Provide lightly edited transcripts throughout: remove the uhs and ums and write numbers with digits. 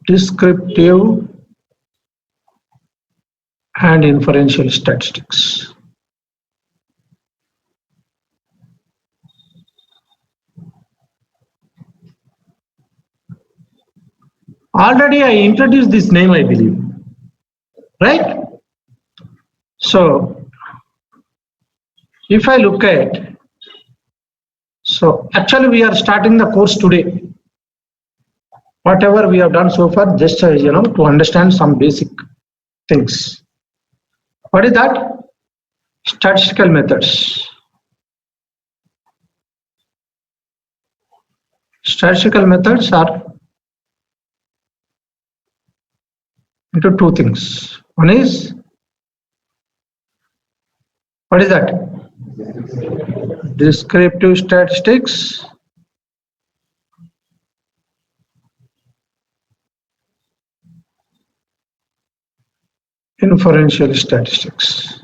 descriptive and inferential statistics. Already I introduced this name, I believe, right? So if I look at, so actually we are starting the course today. Whatever we have done so far, just to understand some basic things. What is that? Statistical methods. Statistical methods are into two things. One is, what is that? Descriptive statistics. Inferential statistics.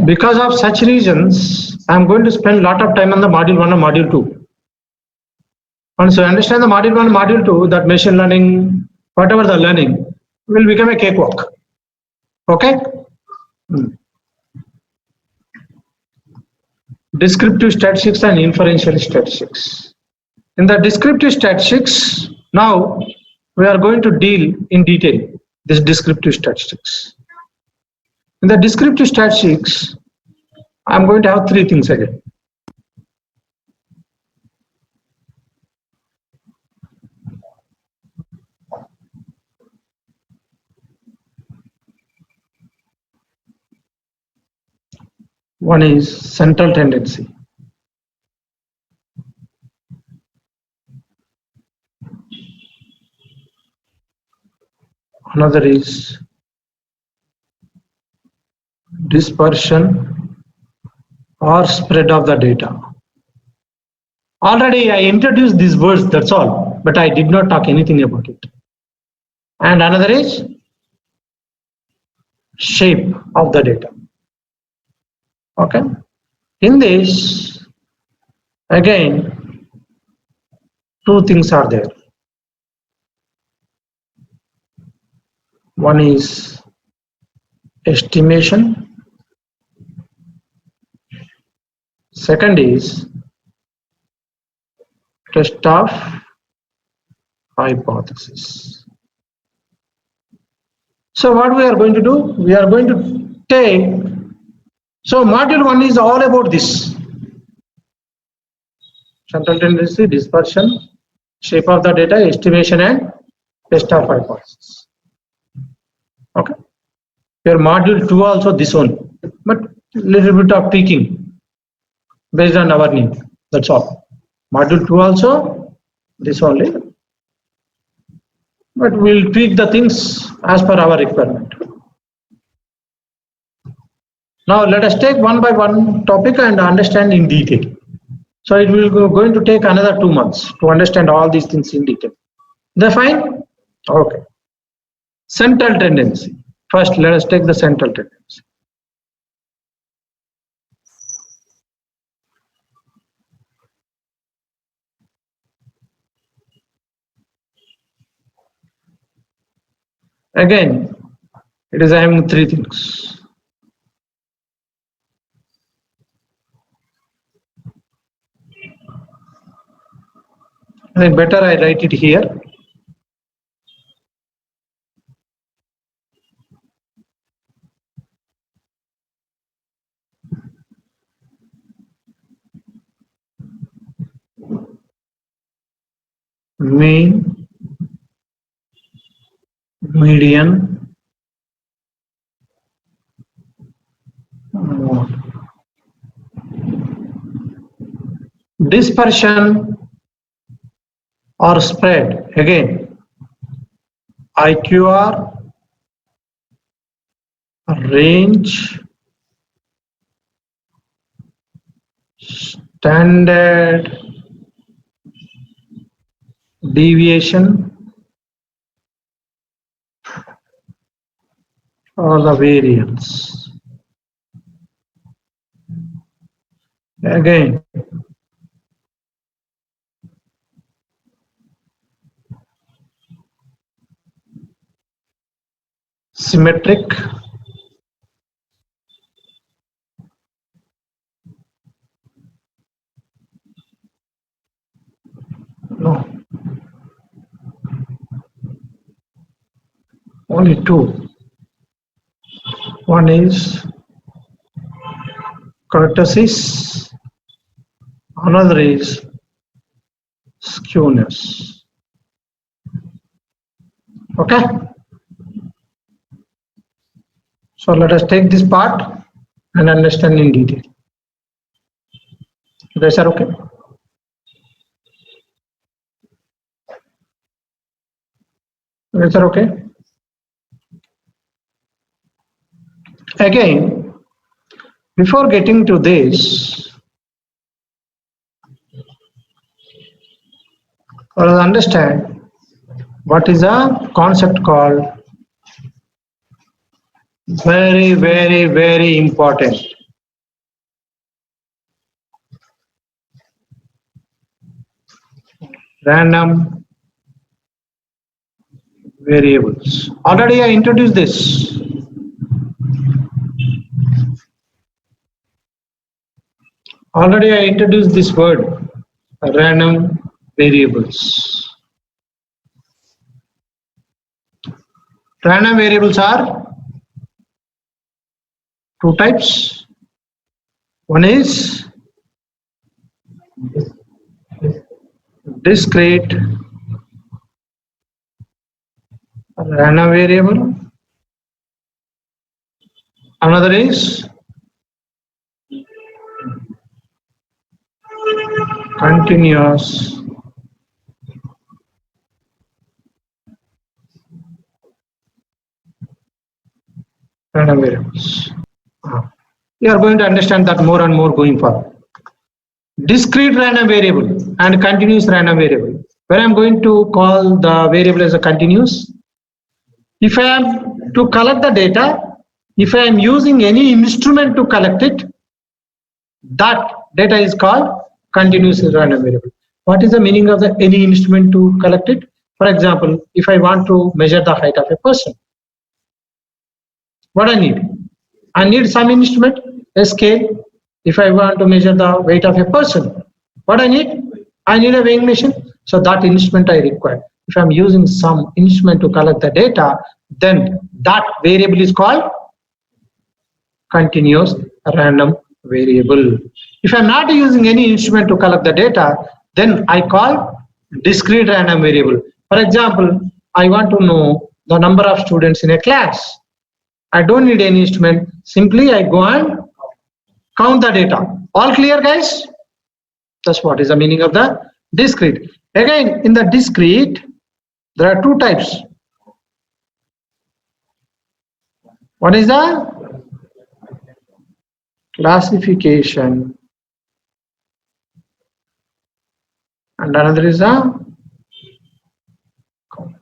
Because of such reasons, I am going to spend a lot of time on the module 1 and module 2. Once you understand the module 1 and module 2, that machine learning, whatever the learning, will become a cakewalk. Okay? Descriptive statistics and inferential statistics. In the descriptive statistics, now we are going to deal in detail this descriptive statistics. In the descriptive statistics, I'm going to have three things again. One is central tendency. Another is dispersion or spread of the data. Already I introduced these words, that's all, but I did not talk anything about it. And another is shape of the data. Okay. In this, again, two things are there. One is estimation. Second is test of hypothesis. So what we are going to do? We are going to take, so module 1 is all about this. Central tendency, dispersion, shape of the data, estimation and test of hypothesis. Okay. Your module 2 also this one, but little bit of tweaking based on our need. That's all. Module 2 also this only, but we'll tweak the things as per our requirement. Now let us take one by one topic and understand in detail. So it will going to take another 2 months to understand all these things in detail. They're fine? Okay. Central tendency. First, let us take the central tendency. Again, it is having three things. I think better I write it here. Mean, median, mode. Dispersion or spread, again, IQR, range, standard deviation, or the variance. Again, symmetric, no, only two. One is kurtosis, another is skewness. Okay, so let us take this part and understand in detail. You guys are okay? You guys are okay? Again, before getting to this, let us understand what is a concept called very important. Random variables. Already I introduced this. Already I introduced this word, random variables. Random variables are two types. One is discrete random variable. Another is continuous random variables. You are going to understand that more and more going forward. Discrete random variable and continuous random variable. Where I am going to call the variable as a continuous. If I am to collect the data, if I am using any instrument to collect it, that data is called continuous random variable. What is the meaning of the any instrument to collect it? For example, if I want to measure the height of a person, what I need? I need some instrument, a scale. If I want to measure the weight of a person, what I need? I need a weighing machine. So that instrument I require. If I'm using some instrument to collect the data, then that variable is called continuous random variable. If I'm not using any instrument to collect the data, then I call discrete random variable. For example, I want to know the number of students in a class. I don't need any instrument. Simply I go and count the data. All clear, guys? That's what is the meaning of the discrete. Again, in the discrete, there are two types. One is the classification and another is the count.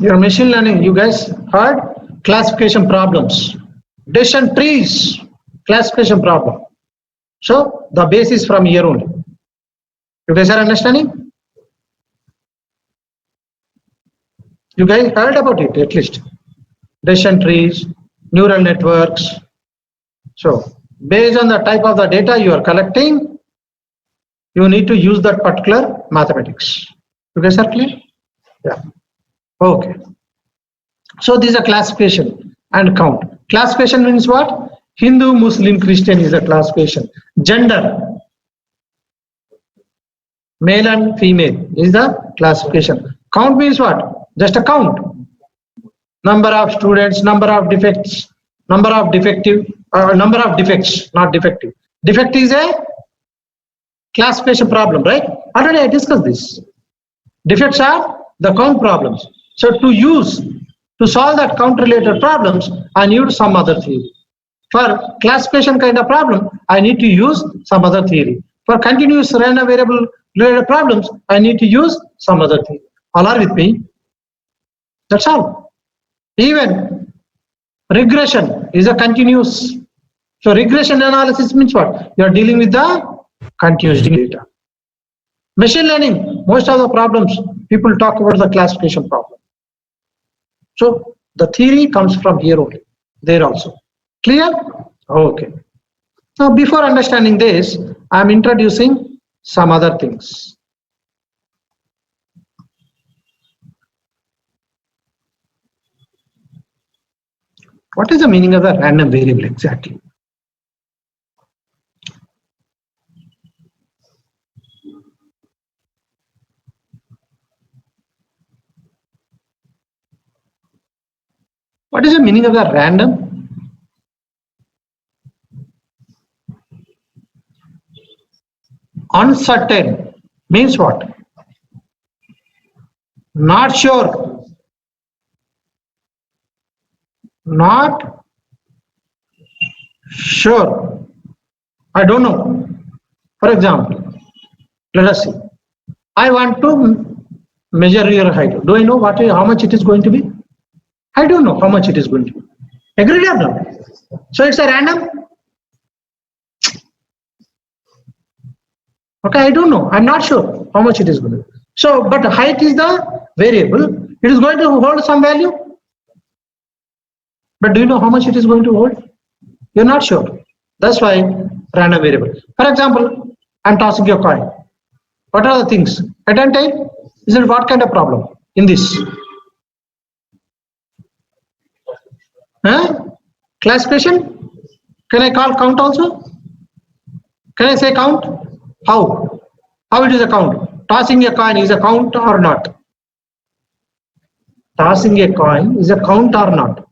Your machine learning, you guys heard classification problems, decision trees, classification problem. So the base is from here only. You guys are understanding? You guys heard about it at least. Decision trees, neural networks. So based on the type of the data you are collecting, you need to use that particular mathematics. You guys are clear? Yeah. Okay. So this is a classification and count. Classification means what? Hindu, Muslim, Christian is the classification. Gender, male and female is the classification. Count means what? Just a count. Number of students, number of defects, number of defects, not defective. Defect is a classification problem, right? Already I discussed this. Defects are the count problems. So to solve that count related problems, I need some other theory. For classification kind of problem, I need to use some other theory. For continuous random variable related problems, I need to use some other theory. All are with me? That's all. Even regression is a continuous. So regression analysis means what? You are dealing with the continuous data. Machine learning, most of the problems, people talk about the classification problem. So the theory comes from here only, there also. Clear? Okay. Now before understanding this, I am introducing some other things. What is the meaning of the random variable exactly? What is the meaning of the random? Uncertain means what? Not sure. Not sure. I don't know. For example, let us see. I want to measure your height. Do I know how much it is going to be? I don't know how much it is going to be. Agreed or not? So it's a random. Okay, I don't know. I'm not sure how much it is going to be. So, but height is the variable. It is going to hold some value. But do you know how much it is going to hold? You're not sure. That's why random variable. For example, I'm tossing your coin. What are the things? At one time, is it what kind of problem in this? Classification? Can I call count also? Can I say count? How? How it is a count? Tossing a coin is a count or not? Tossing a coin is a count or not?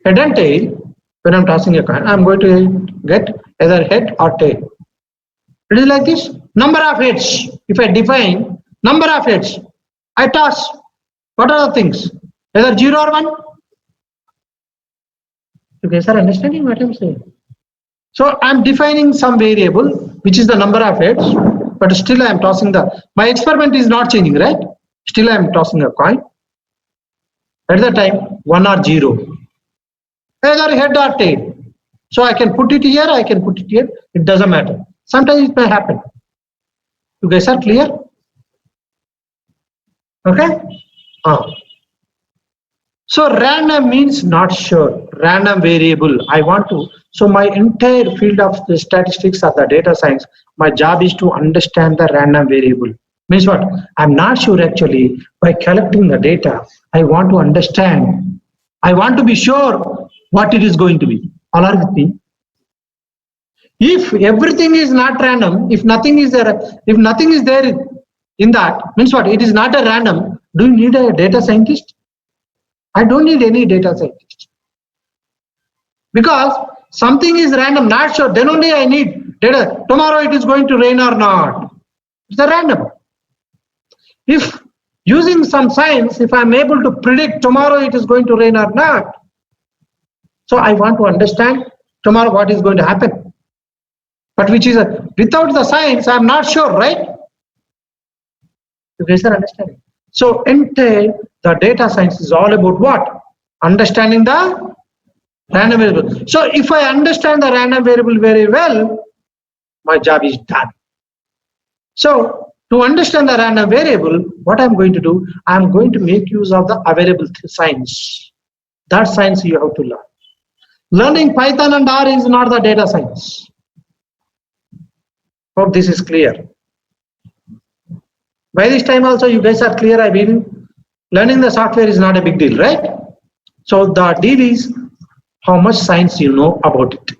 Head and tail, when I'm tossing a coin, I'm going to get either head or tail. It is like this. Number of heads. If I define number of heads, I toss. What are the things? Either 0 or 1. You guys are understanding what I'm saying? So I'm defining some variable, which is the number of heads, but still I'm tossing my experiment is not changing, right? Still I'm tossing a coin. At the time, 1 or 0. Either head or tail. So I can put it here, I can put it here. It doesn't matter. Sometimes it may happen. You guys are clear? Okay? So random means not sure. Random variable. I want to. So my entire field of the statistics or the data science, my job is to understand the random variable. Means what? I'm not sure actually. By collecting the data, I want to understand. I want to be sure what it is going to be. All are with me? If everything is not random, if nothing is there in that, means what? It is not a random. Do you need a data scientist? I don't need any data scientist. Because something is random, not sure, then only I need data. Tomorrow it is going to rain or not. It's a random. If using some science, if I'm able to predict tomorrow it is going to rain or not, so I want to understand tomorrow what is going to happen. But which is without the science, I'm not sure, right? You guys are understanding. So entire the data science is all about what? Understanding the random variable. So if I understand the random variable very well, my job is done. So to understand the random variable, what I'm going to do, I'm going to make use of the available science. That science you have to learn. Learning Python and R is not the data science. Hope this is clear. By this time also you guys are clear, I mean, learning the software is not a big deal, right? So the deal is how much science you know about it.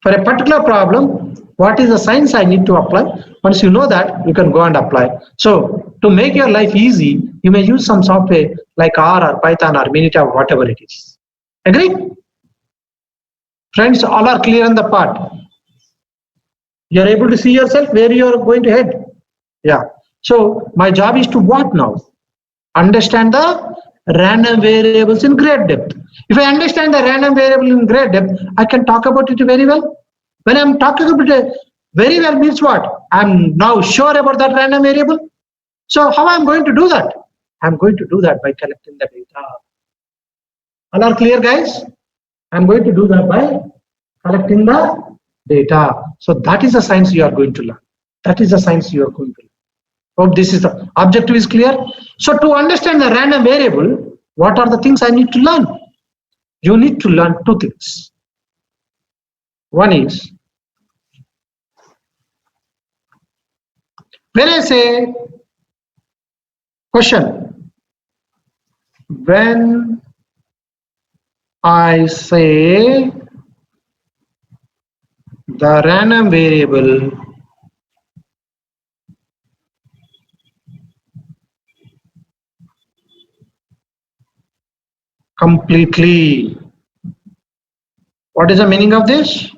For a particular problem, what is the science I need to apply? Once you know that, you can go and apply. So to make your life easy, you may use some software like R or Python or Minitab or whatever it is. Agree? Friends, all are clear on the part. You are able to see yourself where you are going to head. Yeah. So my job is to what now? Understand the random variables in great depth. If I understand the random variable in great depth, I can talk about it very well. When I'm talking about it Very well means what? I'm now sure about that random variable. So how I'm going to do that? I'm going to do that by collecting the data. All are clear, guys? I'm going to do that by collecting the data. So that is the science you are going to learn. That is the science you are going to learn. Hope this is the objective is clear. So to understand the random variable, what are the things I need to learn? You need to learn two things. One is, when I say question, when I say the random variable completely, what is the meaning of this?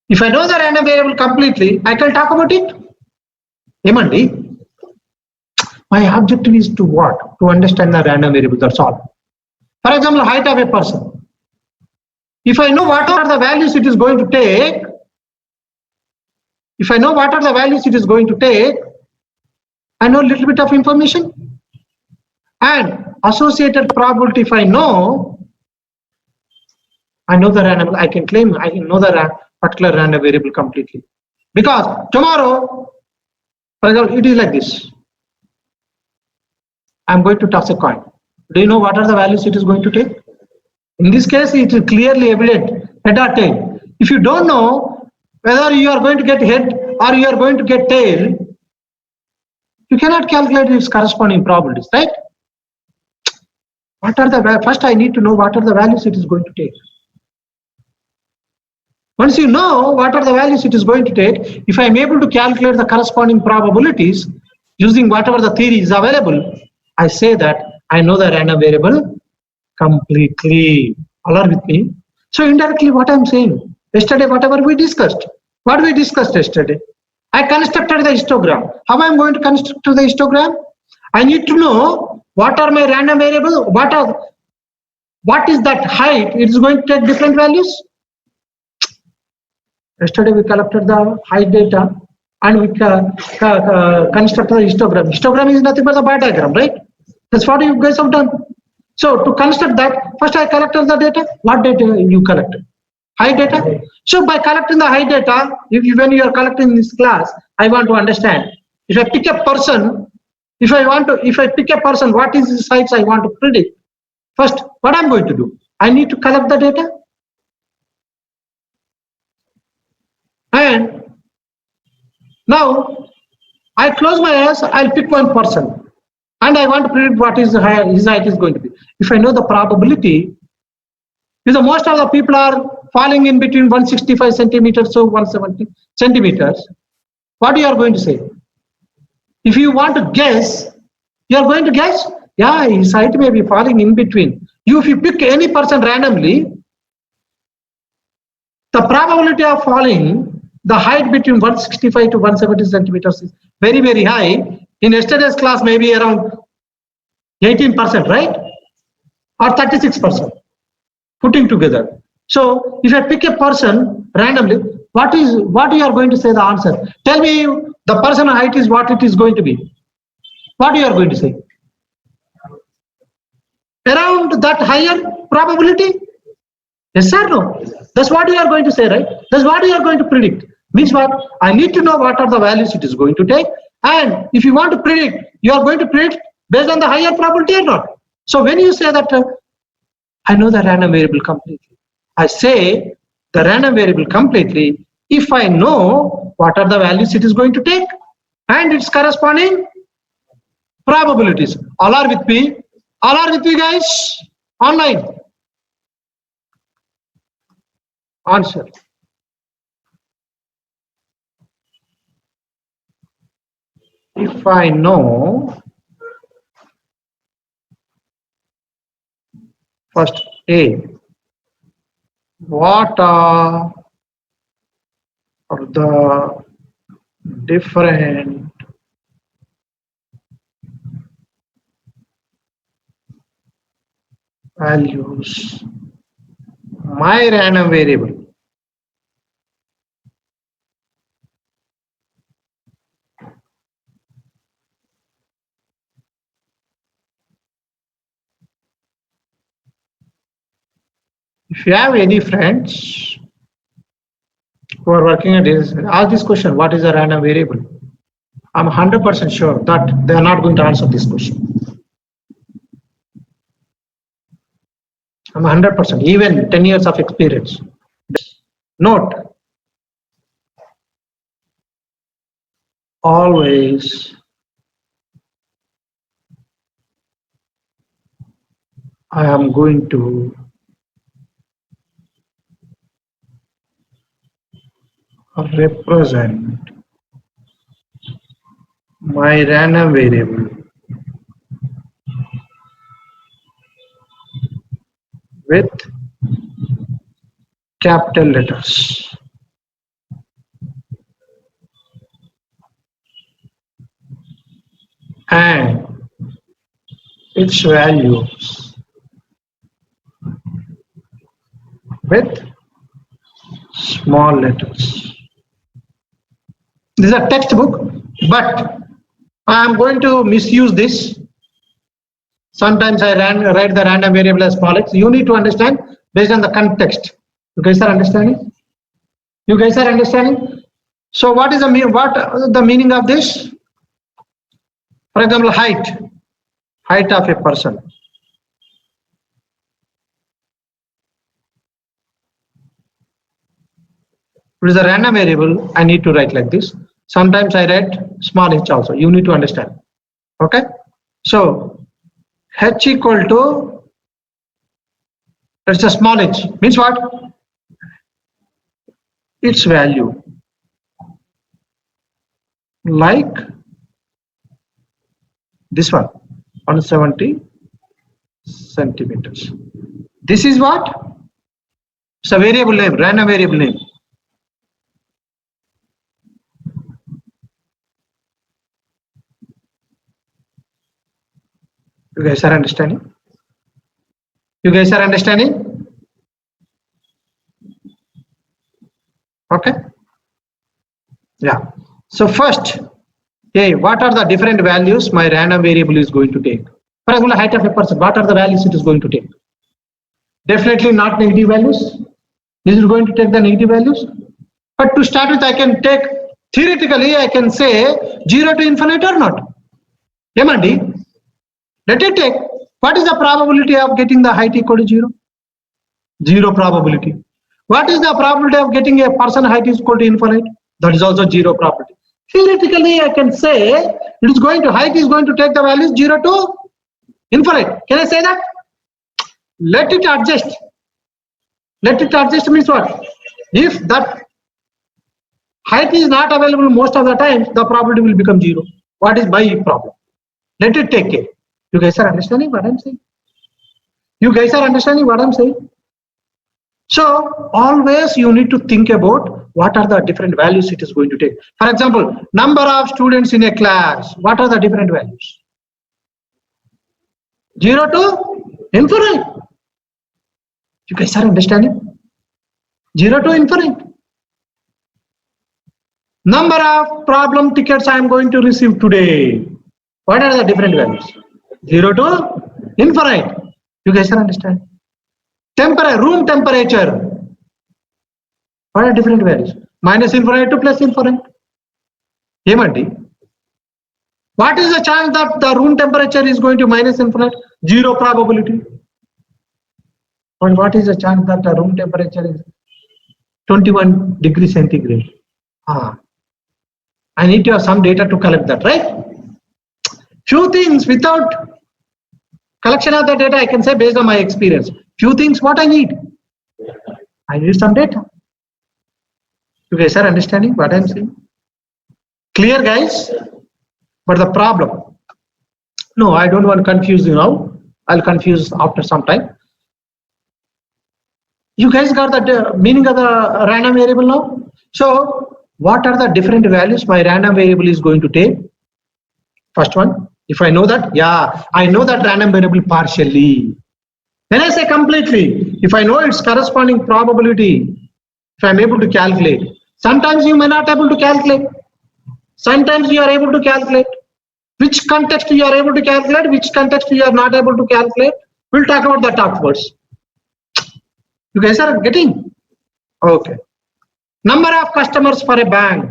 If I know the random variable completely, I can talk about it. Emandi, my objective is to what? To understand the random variable, that's all. For example, height of a person. If I know what are the values it is going to take, I know a little bit of information. And associated probability, if I know the random, I can claim I know the particular random variable completely. Because tomorrow, for example, it is like this. I'm going to toss a coin. Do you know what are the values it is going to take? In this case, it is clearly evident, head or tail. If you don't know whether you are going to get head or you are going to get tail, you cannot calculate its corresponding probabilities, right? First I need to know what are the values it is going to take. Once you know what are the values it is going to take, if I am able to calculate the corresponding probabilities using whatever the theory is available, I say that I know the random variable completely. All are with me? So indirectly what I am saying, yesterday whatever we discussed, what we discussed yesterday, I constructed the histogram. How I am going to construct the histogram? I need to know what are my random variables, what is that height, it is going to take different values. Yesterday we collected the height data and we constructed the histogram. Histogram is nothing but the bar diagram, right? That's what you guys have done. So to construct that, first I collected the data. What data you collected? Height data. So by collecting the height data, when you are collecting this class, I want to understand. If I pick a person, if I pick a person, what is the height I want to predict? First, what I'm going to do? I need to collect the data. And now I close my eyes, I'll pick one person and I want to predict what his height is going to be. If I know the probability, because most of the people are falling in between 165 centimeters to 170 centimeters, what you are going to say? If you want to guess, you are going to guess, yeah, his height may be falling in between. If you pick any person randomly, the probability of falling the height between 165 to 170 centimeters is very, very high. In yesterday's class, maybe around 18%, right? Or 36%, putting together. So if I pick a person randomly, what you are going to say the answer? Tell me the person height is what it is going to be. What you are going to say? Around that higher probability? Yes or no? That's what you are going to say, right? That's what you are going to predict. Means what? I need to know what are the values it is going to take. And if you want to predict, you are going to predict based on the higher probability or not. So when you say that, I know the random variable completely. I say the random variable completely if I know what are the values it is going to take and its corresponding probabilities. All are with me? All are with me, guys? Online. Answer. If I know, first A, what are the different values my random variable If you have any friends who are working at this, ask this question, what is a random variable? I'm 100% sure that they are not going to answer this question. I'm 100%, even 10 years of experience. Note, always I am going to represent my random variable with capital letters. And its values with small letters. This is a textbook, but I am going to misuse this. Sometimes I write the random variable as small x. You need to understand based on the context. You guys are understanding? You guys are understanding? So what is the meaning of this? For example, height of a person. It is a random variable. I need to write like this. Sometimes I write small h also. You need to understand. Okay. So h equal to, it's a small h. Means what? Its value. Like this one, 170 centimeters. This is what? It's a variable name, random variable name. You guys are understanding? You guys are understanding? Okay. Yeah. So first, hey, what are the different values my random variable is going to take? For example, height of a person, what are the values it is going to take? Definitely not negative values. Is it going to take the negative values? But to start with, I can take, theoretically, I can say 0 to infinite or not. Yamandi, let it take. What is the probability of getting the height equal to 0? 0 probability. What is the probability of getting a person height is equal to infinite? That is also 0 probability. Theoretically, I can say it is going to, height is going to take the values 0 to infinite. Can I say that? Let it adjust. Let it adjust means what? If that height is not available most of the time, the probability will become 0. What is my problem? Let it take care. You guys are understanding what I'm saying? You guys are understanding what I'm saying? So always you need to think about what are the different values it is going to take. For example, number of students in a class. What are the different values? 0 to infinite. You guys are understanding? 0 to infinite. Number of problem tickets I am going to receive today. What are the different values? 0 to infinite. You guys are understanding? Room temperature. What are different values? Minus infinite to plus infinite. What is the chance that the room temperature is going to minus infinite? 0 probability. But what is the chance that the room temperature is 21 degrees centigrade? I need to have some data to collect that, right? Few things without collection of the data, I can say based on my experience. Few things what I need. I need some data. You guys are understanding what I'm saying? Clear, guys? But the problem. No, I don't want to confuse you now. I'll confuse after some time. You guys got the meaning of the random variable now? So, what are the different values my random variable is going to take? First one, if I know that, yeah, I know that random variable partially. When I say completely, if I know its corresponding probability, if I'm able to calculate, sometimes you may not be able to calculate. Sometimes you are able to calculate. Which context you are able to calculate, which context you are not able to calculate, we'll talk about that afterwards. You guys are getting? Okay. Number of customers for a bank.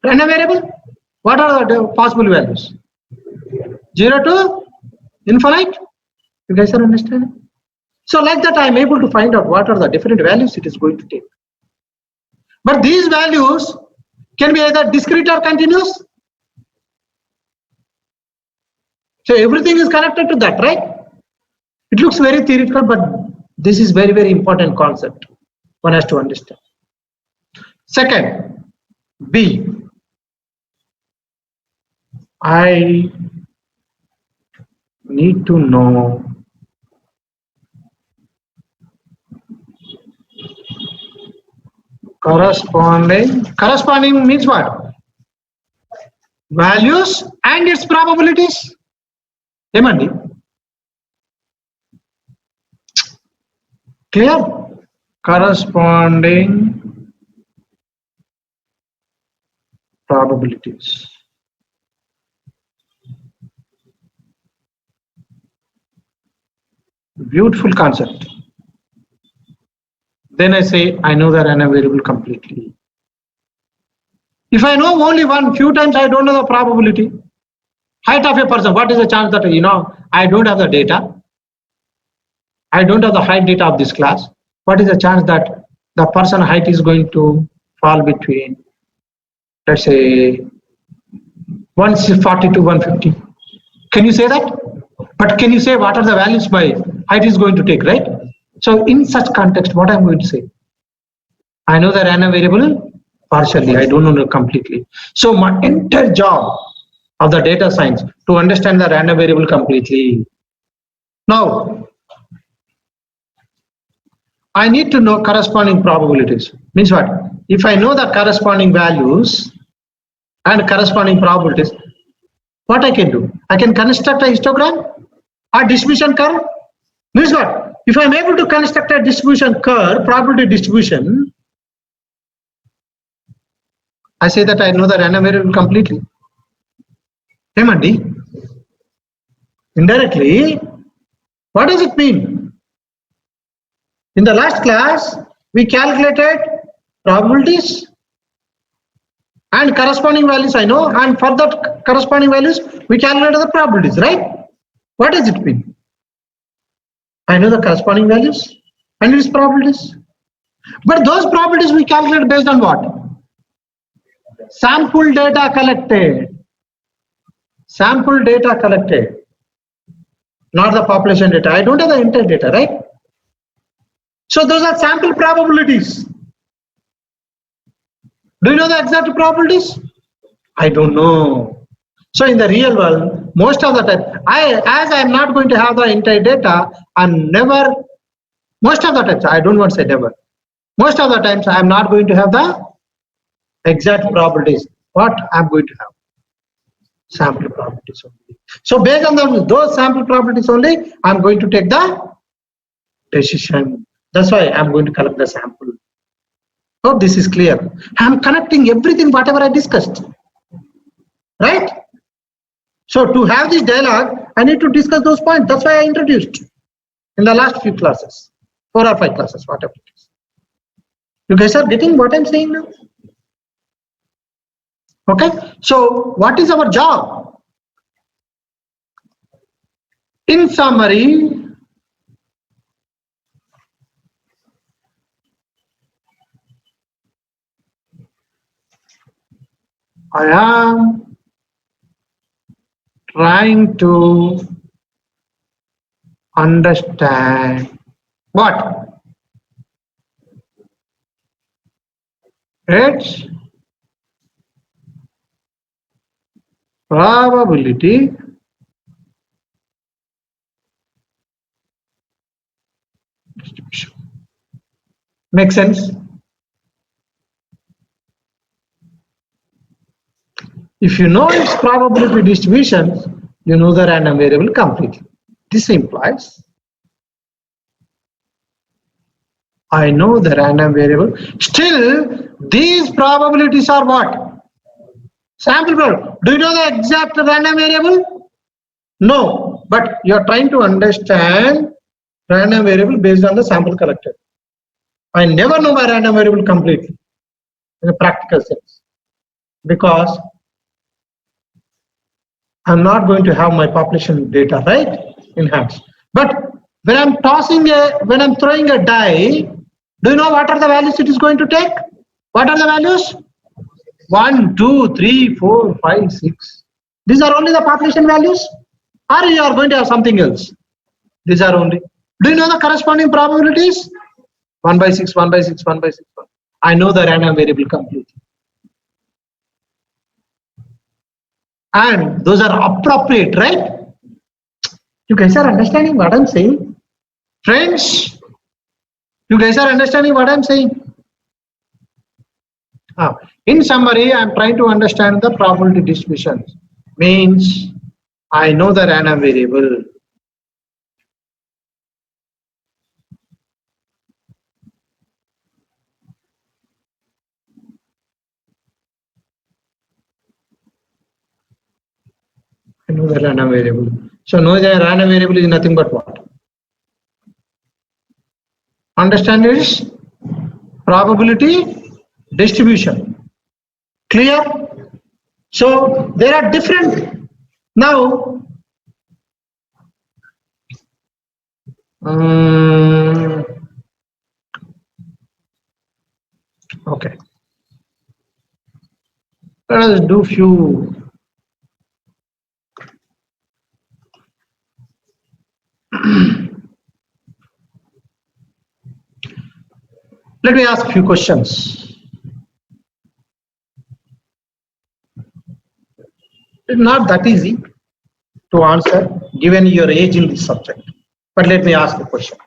Random variable. What are the possible values? 0 to infinite. You guys are understanding? So like that, I am able to find out what are the different values it is going to take. But these values can be either discrete or continuous. So everything is connected to that, right? It looks very theoretical, but this is very, very important concept one has to understand. Second, B. I need to know corresponding means what? Values and its probabilities. Emandi? Clear? Corresponding probabilities. Beautiful concept. Then I say I know the random variable completely. If I know only one, few times I don't know the probability. Height of a person, what is the chance that I don't have the data? I don't have the height data of this class. What is the chance that the person height is going to fall between, let's say, 140 to 150? Can you say that? But can you say what are the values my height is going to take, right? So in such context, what I'm going to say? I know the random variable partially, I don't know completely. So my entire job of the data science to understand the random variable completely. Now, I need to know corresponding probabilities. Means what? If I know the corresponding values and corresponding probabilities, what I can do? I can construct a histogram or distribution curve. Means what? If I'm able to construct a distribution curve, probability distribution, I say that I know the random variable completely. Emandi? Indirectly, what does it mean? In the last class, we calculated probabilities and corresponding values I know, and for that corresponding values, we calculated the probabilities, right? What does it mean? I know the corresponding values and its probabilities. But those probabilities we calculate based on what? Sample data collected. Sample data collected. Not the population data. I don't have the entire data, right? So those are sample probabilities. Do you know the exact probabilities? I don't know. So in the real world, most of the time, as I am not going to have the entire data, I'm never, most of the times, I don't want to say never, most of the times I am not going to have the exact probabilities. What I'm going to have? Sample probabilities only. So based on those sample probabilities only, I'm going to take the decision. That's why I'm going to collect the sample. Hope this is clear. I'm connecting everything, whatever I discussed. Right? So to have this dialogue, I need to discuss those points. That's why I introduced in the last few classes, 4 or 5 classes, whatever it is. You guys are getting what I'm saying now? Okay. So what is our job? In summary, I am trying to understand what? Its probability distribution. Make sense? If you know its probability distribution, you know the random variable completely. This implies I know the random variable. Still, these probabilities are what? Sample probability. Do you know the exact random variable? No, but you are trying to understand random variable based on the sample collected. I never know my random variable completely in a practical sense, because I'm not going to have my population data right in hands. But when I'm throwing a die, do you know what are the values it is going to take? What are the values? 1, 2, 3, 4, 5, 6. These are only the population values, or you are going to have something else? These are only. Do you know the corresponding probabilities? 1 by 6, 1 by 6, 1 by 6. I know the random variable completely. And those are appropriate, right? You guys are understanding what I'm saying? Friends, you guys are understanding what I'm saying? In summary, I'm trying to understand the probability distribution. Means I know the random variable. I know the random variable. So know the random variable is nothing but what? Understand this? Probability distribution. Clear? So there are different. Now, okay. Let us do few. Let me ask a few questions. It's not that easy to answer given your age in this subject. But let me ask a question.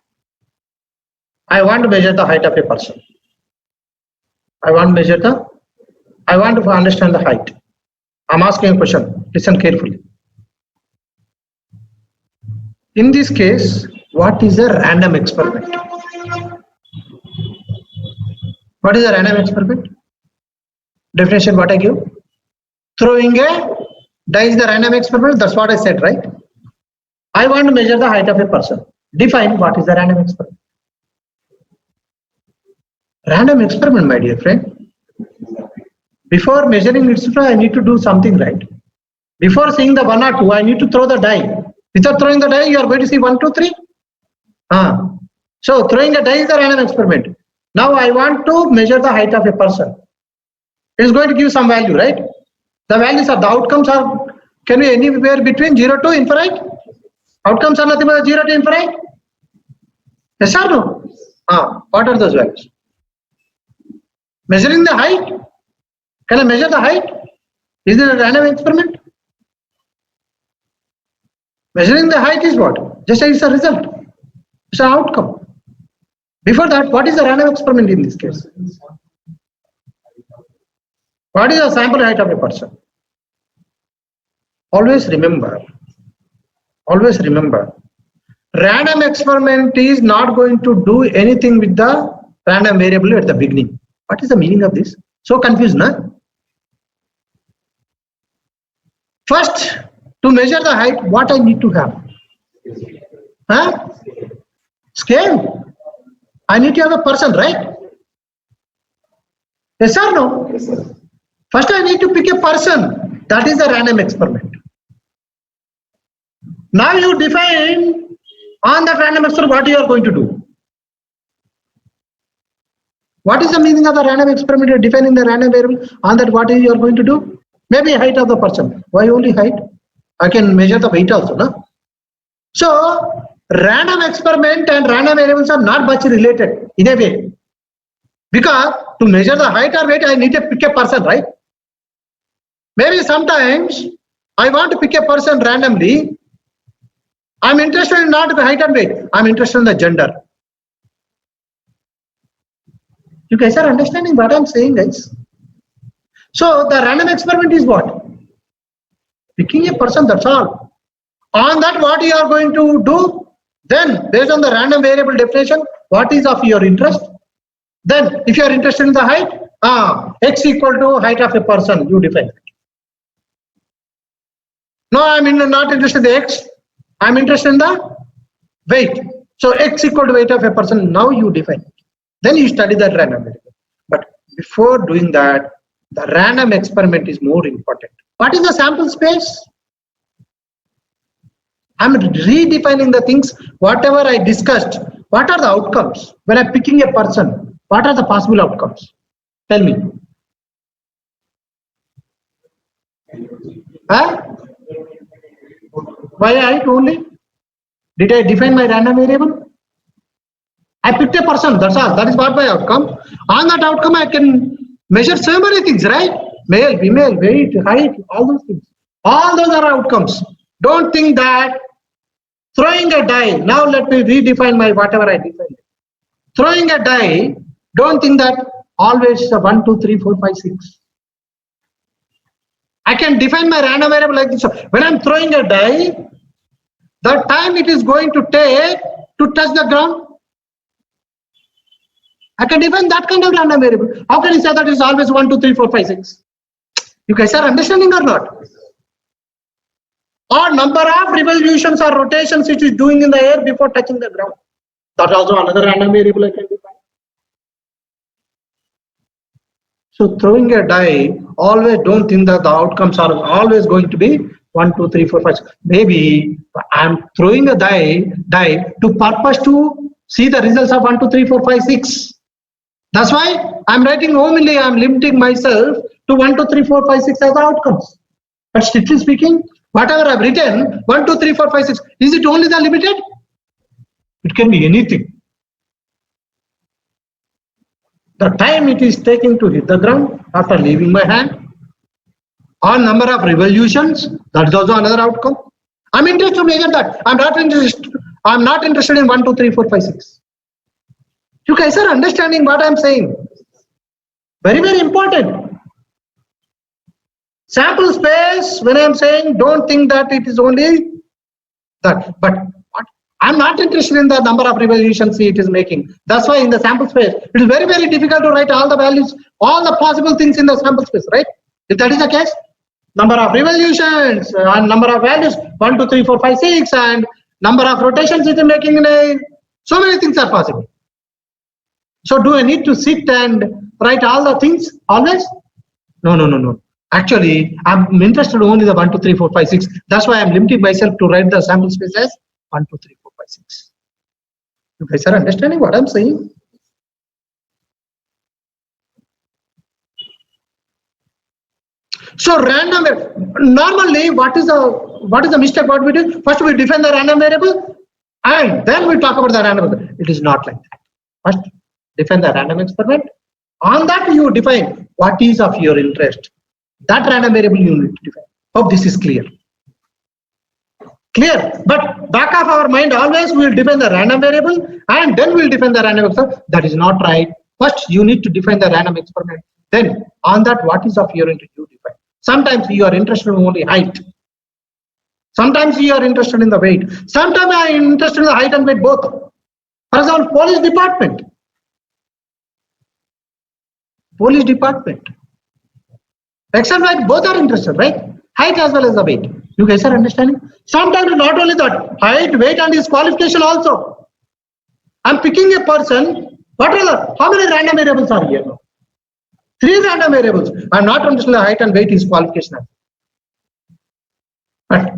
I want to measure the height of a person. I want to understand the height. I'm asking a question. Listen carefully. In this case, what is a random experiment? What is a random experiment? Definition what I give? Throwing a die is the random experiment. That's what I said, right? I want to measure the height of a person. Define what is a random experiment. Random experiment, my dear friend. Before measuring it, I need to do something, right? Before seeing the 1 or 2, I need to throw the die. Without throwing the die, you are going to see 1, 2, 3. So throwing a die is a random experiment. Now I want to measure the height of a person. It is going to give some value, right? The values are the outcomes can be anywhere between 0 to infinite. Outcomes are nothing but 0 to infinite. Yes or no? What are those values? Measuring the height. Can I measure the height? Is it a random experiment? Measuring the height is what? Just as a result. It's an outcome. Before that, what is a random experiment in this case? What is the sample height of a person? Always remember, random experiment is not going to do anything with the random variable at the beginning. What is the meaning of this? So confused, no? First, to measure the height, what I need to have? Scale. I need to have a person, right? Yes or no? Yes, sir. First, I need to pick a person. That is a random experiment. Now you define on that random experiment what you are going to do. What is the meaning of the random experiment? You are defining the random variable on that what you are going to do. Maybe height of the person. Why only height? I can measure the weight also, no? So random experiment and random variables are not much related in a way, because to measure the height or weight I need to pick a person, right? Maybe sometimes I want to pick a person randomly. I'm interested in not the height and weight. I'm interested in the gender. You guys are understanding what I'm saying, guys? So the random experiment is what? Picking a person, that's all. On that, what you are going to do? Then, based on the random variable definition, what is of your interest? Then, if you are interested in the height, x equal to height of a person, you define it. No, I'm not interested in the x. I'm interested in the weight. So x equal to weight of a person, now you define it. Then you study that random variable. But before doing that, the random experiment is more important. What is the sample space? I'm redefining the things, whatever I discussed. What are the outcomes? When I'm picking a person, what are the possible outcomes? Tell me. Huh? Why height only? Did I define my random variable? I picked a person, that's all. That is what my outcome. On that outcome, I can measure so many things, right? Male, female, weight, height, all those things. All those are outcomes. Don't think that throwing a die, now let me redefine my whatever I defined. Throwing a die, don't think that always 1, 2, 3, 4, 5, 6. I can define my random variable like this. When I'm throwing a die, the time it is going to take to touch the ground, I can define that kind of random variable. How can you say that it's always 1, 2, 3, 4, 5, 6? You guys are understanding or not? Or number of revolutions or rotations it is doing in the air before touching the ground. That's also another random variable I can define. So throwing a die, always don't think that the outcomes are always going to be 1, 2, 3, 4, 5, 6. Maybe I'm throwing a die to purpose to see the results of 1, 2, 3, 4, 5, 6. That's why I'm writing only, I'm limiting myself to 1, 2, 3, 4, 5, 6 as the outcomes. But strictly speaking, whatever I've written, 1, 2, 3, 4, 5, 6, is it only the limited? It can be anything. The time it is taking to hit the ground after leaving my hand, or number of revolutions, that is also another outcome. I'm interested to measure that. I'm not interested in 1, 2, 3, 4, 5, 6. You guys are understanding what I'm saying? Very, very important. Sample space, when I'm saying, don't think that it is only that, but I'm not interested in the number of revolutions it is making. That's why in the sample space, it is very, very difficult to write all the values, all the possible things in the sample space, right? If that is the case, number of revolutions and number of values, 1, 2, 3, 4, 5, 6, and number of rotations it is making in a, so many things are possible. So do I need to sit and write all the things always? No. Actually, I'm interested only the 1, 2, 3, 4, 5, 6. That's why I'm limiting myself to write the sample space as 1, 2, 3, 4, 5, 6. You guys are understanding what I'm saying? So random, normally what is the mistake what we do? First we define the random variable and then we talk about the random variable. It is not like that. First define the random experiment. On that you define what is of your interest. That random variable you need to define. Hope this is clear. Clear, but back of our mind always we will define the random variable and then we will define the random experiment. That is not right. First you need to define the random experiment. Then on that what is of your interest you define. Sometimes you are interested in only height. Sometimes you are interested in the weight. Sometimes I am interested in the height and weight both. For example, police department. X and Y both are interested, right? Height as well as the weight. You guys are understanding? Sometimes not only that, height, weight and his qualification also. I'm picking a person. How many random variables are here now? 3 random variables. I'm not interested in the height and weight, his qualification. But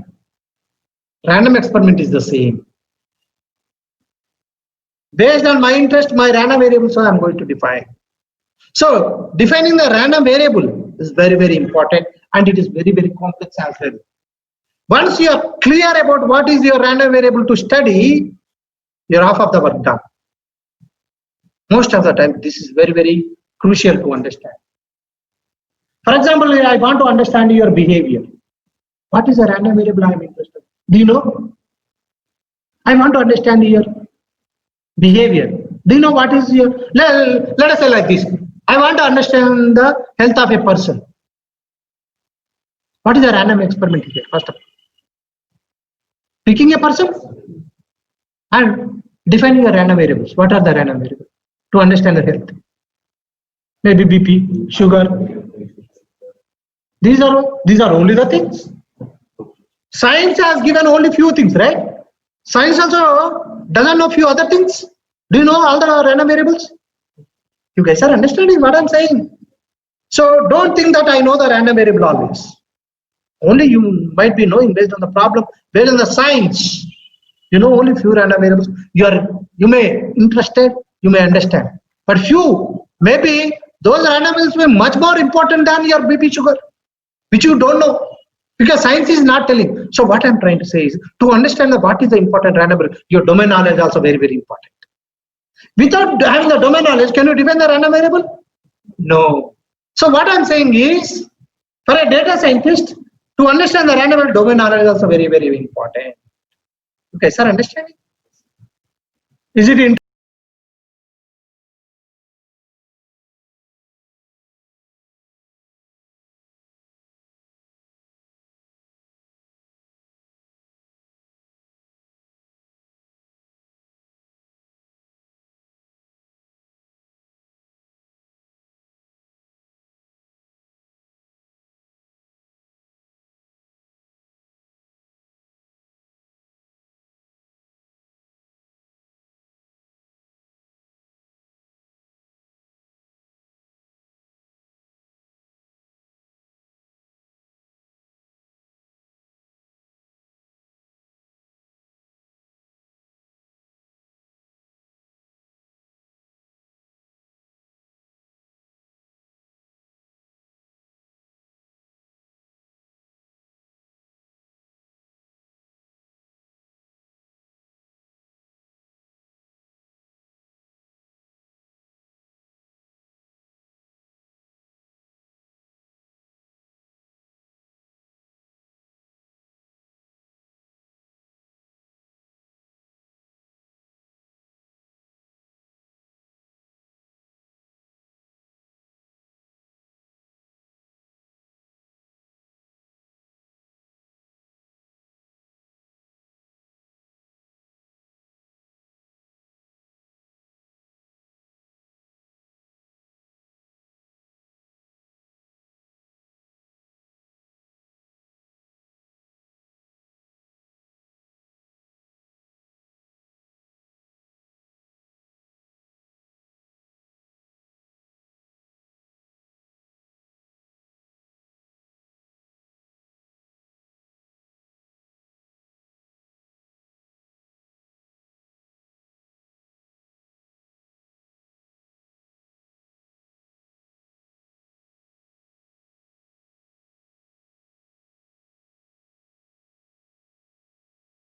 random experiment is the same. Based on my interest, my random variables I'm going to define. So defining the random variable is very, very important and it is very, very complex as well. Once you are clear about what is your random variable to study, you're half of the work done. Most of the time, this is very, very crucial to understand. For example, I want to understand your behavior. What is the random variable I am interested in? Do you know? I want to understand your behavior. Do you know what is your, let us say like this. I want to understand the health of a person. What is the random experiment here? First of all, picking a person and defining the random variables. What are the random variables to understand the health? Maybe BP, sugar. These are only the things. Science has given only few things, right? Science also doesn't know few other things. Do you know all the random variables? You guys are understanding what I'm saying? So don't think that I know the random variable always. Only you might be knowing based on the problem, based on the science. You know only few random variables. You may interested, you may understand. But few, maybe those random variables may be much more important than your BP sugar, which you don't know. Because science is not telling. So what I'm trying to say is, to understand what is the important random variable, your domain knowledge is also very, very important. Without having the domain knowledge, can you define the random variable? No. So what I'm saying is, for a data scientist, to understand the random variable, domain knowledge is also very, very important. Okay, sir, understanding? Is it interesting?